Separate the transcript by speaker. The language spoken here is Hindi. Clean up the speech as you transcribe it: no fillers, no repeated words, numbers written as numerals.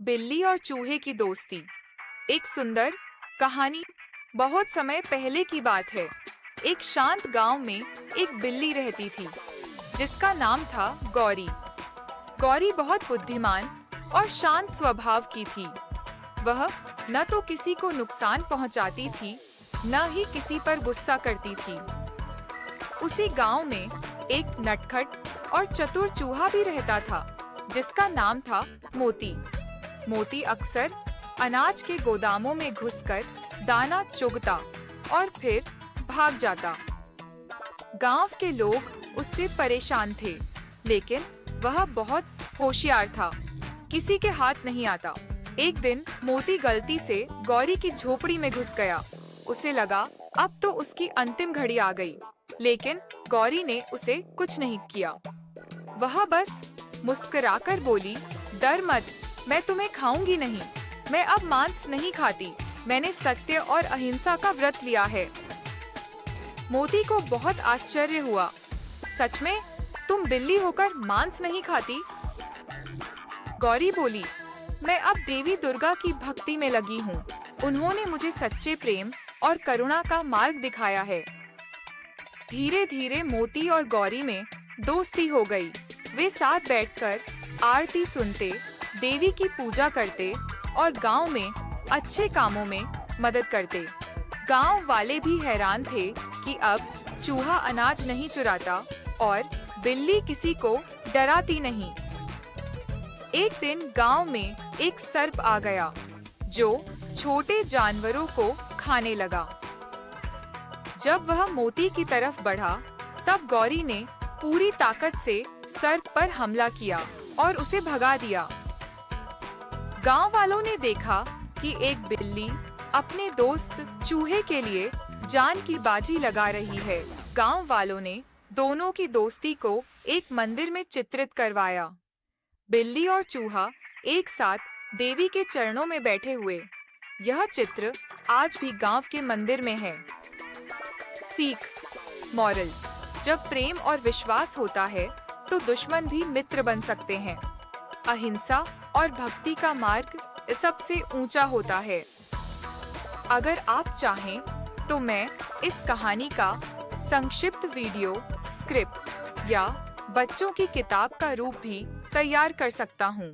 Speaker 1: बिल्ली और चूहे की दोस्ती। एक सुंदर कहानी। बहुत समय पहले की बात है। एक शांत गांव में एक बिल्ली रहती थी जिसका नाम था गौरी। गौरी बहुत बुद्धिमान और शांत स्वभाव की थी। वह न तो किसी को नुकसान पहुंचाती थी, न ही किसी पर गुस्सा करती थी। उसी गांव में एक नटखट और चतुर चूहा भी रहता था जिसका नाम था मोती। मोती अक्सर अनाज के गोदामों में घुसकर दाना चुगता और फिर भाग जाता। गांव के लोग उससे परेशान थे, लेकिन वह बहुत होशियार था, किसी के हाथ नहीं आता। एक दिन मोती गलती से गौरी की झोपड़ी में घुस गया। उसे लगा अब तो उसकी अंतिम घड़ी आ गई, लेकिन गौरी ने उसे कुछ नहीं किया। वह बस मुस्कुराकर बोली, डर मत, मैं तुम्हें खाऊंगी नहीं। मैं अब मांस नहीं खाती। मैंने सत्य और अहिंसा का व्रत लिया है। मोती को बहुत आश्चर्य हुआ। सच में? तुम बिल्ली होकर मांस नहीं खाती? गौरी बोली, मैं अब देवी दुर्गा की भक्ति में लगी हूँ। उन्होंने मुझे सच्चे प्रेम और करुणा का मार्ग दिखाया है। धीरे धीरे मोती और गौरी में दोस्ती हो गई। वे साथ बैठकर आरती सुनते, देवी की पूजा करते और गांव में अच्छे कामों में मदद करते। गांव वाले भी हैरान थे कि अब चूहा अनाज नहीं चुराता और बिल्ली किसी को डराती नहीं। एक दिन गांव में एक सर्प आ गया जो छोटे जानवरों को खाने लगा। जब वह मोती की तरफ बढ़ा, तब गौरी ने पूरी ताकत से सर्प पर हमला किया और उसे भगा दिया। गांव वालों ने देखा कि एक बिल्ली अपने दोस्त चूहे के लिए जान की बाजी लगा रही है। गांव वालों ने दोनों की दोस्ती को एक मंदिर में चित्रित करवाया। बिल्ली और चूहा एक साथ देवी के चरणों में बैठे हुए। यह चित्र आज भी गांव के मंदिर में है। सीख, मॉरल: जब प्रेम और विश्वास होता है तो दुश्मन भी मित्र बन सकते हैं। अहिंसा और भक्ति का मार्ग सबसे ऊंचा होता है। अगर आप चाहें तो मैं इस कहानी का संक्षिप्त वीडियो, स्क्रिप्ट या बच्चों की किताब का रूप भी तैयार कर सकता हूँ।